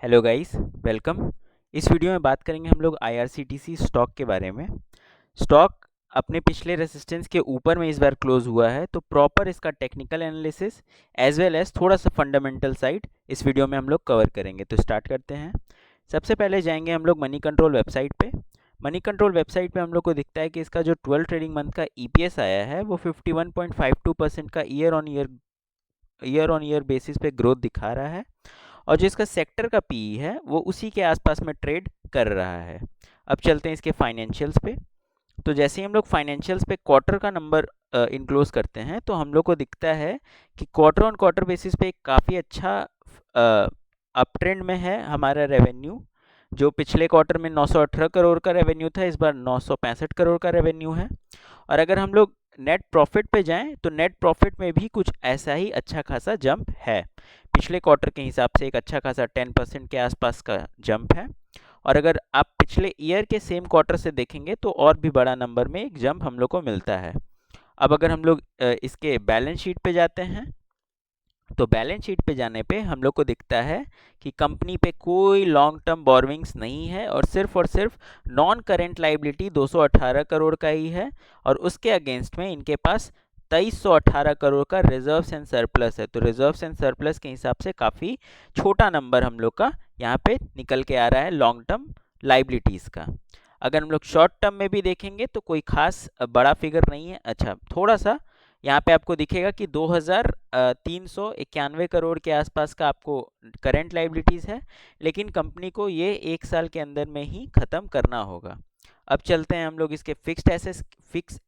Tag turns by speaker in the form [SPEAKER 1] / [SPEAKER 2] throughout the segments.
[SPEAKER 1] Hello guys, welcome. इस video में बात करेंगे हम लोग आईआरसीटीसी स्टॉक के बारे में। स्टॉक अपने पिछले रेजिस्टेंस के ऊपर में इस बार क्लोज हुआ है, तो प्रॉपर इसका technical analysis as well as थोड़ा सा फंडामेंटल साइड इस वीडियो में हम लोग कवर करेंगे। तो स्टार्ट करते हैं। सबसे पहले जाएंगे हम लोग मनी कंट्रोल वेबसाइट पे। मनी कंट्रोल वेबसाइट पे हम लोग को दिखता है कि इसका जो 12 ट्रेडिंग मंथ का ईपीएस आया है वो 51.52% का ईयर ऑन ईयर बेसिस पे ग्रोथ दिखा रहा है, और जो इसका सेक्टर का पीई है वो उसी के आसपास में ट्रेड कर रहा है। अब चलते हैं इसके फाइनेंशियल्स पे। तो जैसे ही हम लोग फाइनेंशियल्स पे क्वार्टर का नंबर इनक्लोज करते हैं तो हम लोग को दिखता है कि क्वार्टर ऑन क्वार्टर बेसिस पे काफ़ी अच्छा अप ट्रेंड में है हमारा रेवेन्यू। जो पिछले क्वार्टर में 918 करोड़ का रेवेन्यू था, इस बार 965 करोड़ का रेवेन्यू है। और अगर हम लोग नेट प्रॉफिट पे जाएं तो नेट प्रॉफिट में भी कुछ ऐसा ही अच्छा खासा जंप है। पिछले क्वार्टर के हिसाब से एक अच्छा खासा 10% के आसपास का जंप है। और अगर आप पिछले ईयर के सेम क्वार्टर से देखेंगे तो और भी बड़ा नंबर में एक जंप हम लोग को मिलता है। अब अगर हम लोग इसके बैलेंस शीट पे जाते हैं तो बैलेंस शीट पे जाने पे हम लोग को दिखता है कि कंपनी पे कोई लॉन्ग टर्म बोरविंग्स नहीं है, और सिर्फ नॉन करेंट लाइबिलिटी 218 करोड़ का ही है, और उसके अगेंस्ट में इनके पास 2318 करोड़ का रिजर्व्स एंड सरप्लस है। तो रिजर्व्स एंड सरप्लस के हिसाब से काफ़ी छोटा नंबर हम लोग का यहाँ पे निकल के आ रहा है लॉन्ग टर्म लाइबिलिटीज़ का। अगर हम लोग शॉर्ट टर्म में भी देखेंगे तो कोई खास बड़ा फिगर नहीं है। अच्छा, थोड़ा सा यहाँ पे आपको दिखेगा कि 2391 करोड़ के आसपास का आपको करंट लाइबिलिटीज़ है, लेकिन कंपनी को ये एक साल के अंदर में ही ख़त्म करना होगा। अब चलते हैं हम लोग इसके फिक्स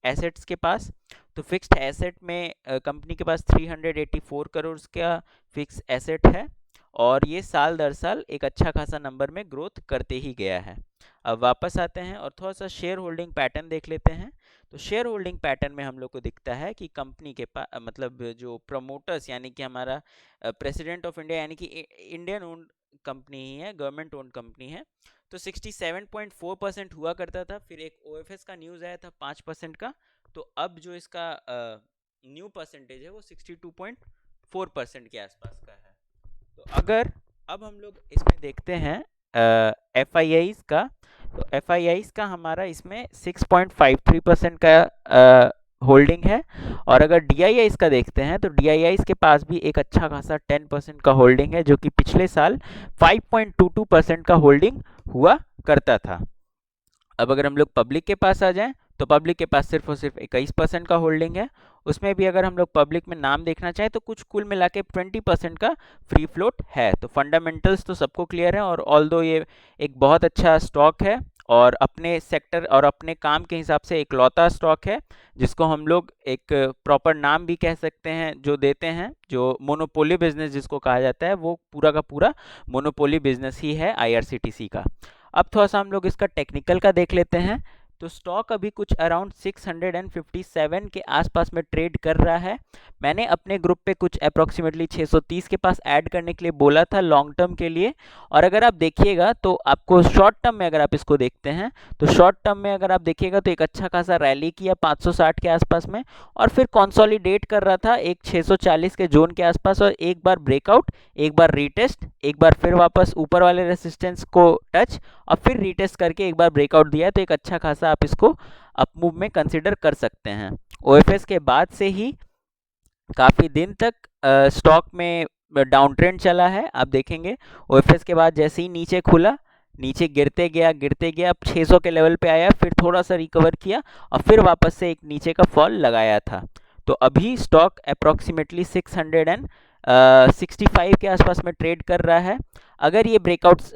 [SPEAKER 1] एसेट्स के पास। तो फिक्स्ड एसेट में कंपनी के पास 384 करोड़ का फिक्स एसेट है, और ये साल दर साल एक अच्छा खासा नंबर में ग्रोथ करते ही गया है। अब वापस आते हैं और थोड़ा सा शेयर होल्डिंग पैटर्न देख लेते हैं। तो शेयर होल्डिंग पैटर्न में हम लोग को दिखता है कि कंपनी के पास मतलब जो प्रमोटर्स यानी कि हमारा प्रेसिडेंट ऑफ इंडिया यानी कि इंडियन ओन्ड कंपनी ही है, गवर्नमेंट ओन्ड कंपनी है। तो 67.4% हुआ करता था, फिर एक ओएफएस का न्यूज़ आया था 5% का, तो अब जो इसका न्यू परसेंटेज है वो 62.4% के आसपास का है। तो अगर अब हम लोग इसमें देखते हैं एफ आई आईज़ का, तो एफ आई आईज़ का हमारा इसमें 6.53% का होल्डिंग है। और अगर डी आई आईज़ का देखते हैं तो डी आई आईज़ के पास भी एक अच्छा खासा 10% का होल्डिंग है, जो कि पिछले साल 5.22% का होल्डिंग हुआ करता था। अब अगर हम लोग पब्लिक के पास आ जाएं तो पब्लिक के पास सिर्फ और सिर्फ 21% का होल्डिंग है। उसमें भी अगर हम लोग पब्लिक में नाम देखना चाहें तो कुछ कुल मिला के 20% का फ्री फ्लोट है। तो फंडामेंटल्स तो सबको क्लियर है, और ऑल्दो ये एक बहुत अच्छा स्टॉक है और अपने सेक्टर और अपने काम के हिसाब से एक लौता स्टॉक है, जिसको हम लोग एक प्रॉपर नाम भी कह सकते हैं जो देते हैं, जो मोनोपोली बिजनेस जिसको कहा जाता है, वो पूरा का पूरा मोनोपोली बिजनेस ही है आईआरसीटीसी का। अब थोड़ा सा हम लोग इसका टेक्निकल का देख लेते हैं। तो स्टॉक अभी कुछ अराउंड 657 के आसपास में ट्रेड कर रहा है। मैंने अपने ग्रुप पे कुछ अप्रॉक्सीमेटली 630 के पास ऐड करने के लिए बोला था लॉन्ग टर्म के लिए। और अगर आप देखिएगा तो आपको शॉर्ट टर्म में अगर आप इसको देखते हैं तो शॉर्ट टर्म में अगर आप देखिएगा तो एक अच्छा खासा रैली किया 560 के आसपास में, और फिर कंसोलिडेट कर रहा था एक 640 के जोन के आसपास, और एक बार ब्रेकआउट, एक बार रीटेस्ट, एक बार फिर वापस ऊपर वाले रेसिस्टेंस को टच, और फिर रीटेस्ट करके एक बार ब्रेकआउट दिया है। तो एक अच्छा खासा आप इसको अप मूव में कंसिडर कर सकते हैं। ओएफएस के बाद से ही काफ़ी दिन तक स्टॉक में डाउन ट्रेंड चला है। आप देखेंगे ओएफएस के बाद जैसे ही नीचे खुला, नीचे गिरते गया, अब 600 के लेवल पे आया, फिर थोड़ा सा रिकवर किया, और फिर वापस से एक नीचे का फॉल लगाया था। तो अभी स्टॉक अप्रॉक्सीमेटली 665 के आसपास में ट्रेड कर रहा है। अगर ये ब्रेकआउट्स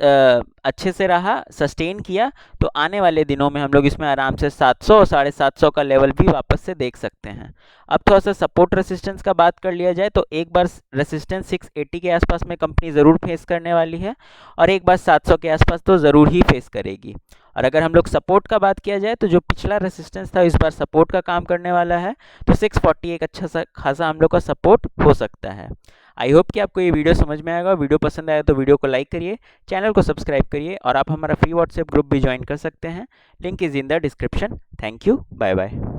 [SPEAKER 1] अच्छे से रहा, सस्टेन किया, तो आने वाले दिनों में हम लोग इसमें आराम से 700 और 750 का लेवल भी वापस से देख सकते हैं। अब थोड़ा सा सपोर्ट रेसिस्टेंस का बात कर लिया जाए तो एक बार रेसिस्टेंस 680 के आसपास में कंपनी ज़रूर फेस करने वाली है, और एक बार 700 के आसपास तो ज़रूर ही फेस करेगी। और अगर हम लोग सपोर्ट का बात किया जाए तो जो पिछला रेसिस्टेंस था इस बार सपोर्ट का काम करने वाला है, तो 640 एक अच्छा सा खासा हम लोग का सपोर्ट हो सकता है। आई होप कि आपको ये वीडियो समझ में आएगा। वीडियो पसंद आया तो वीडियो को लाइक करिए, चैनल को सब्सक्राइब करिए, और आप हमारा फ्री व्हाट्सएप ग्रुप भी ज्वाइन कर सकते हैं। Link is in the description. Thank you, bye bye.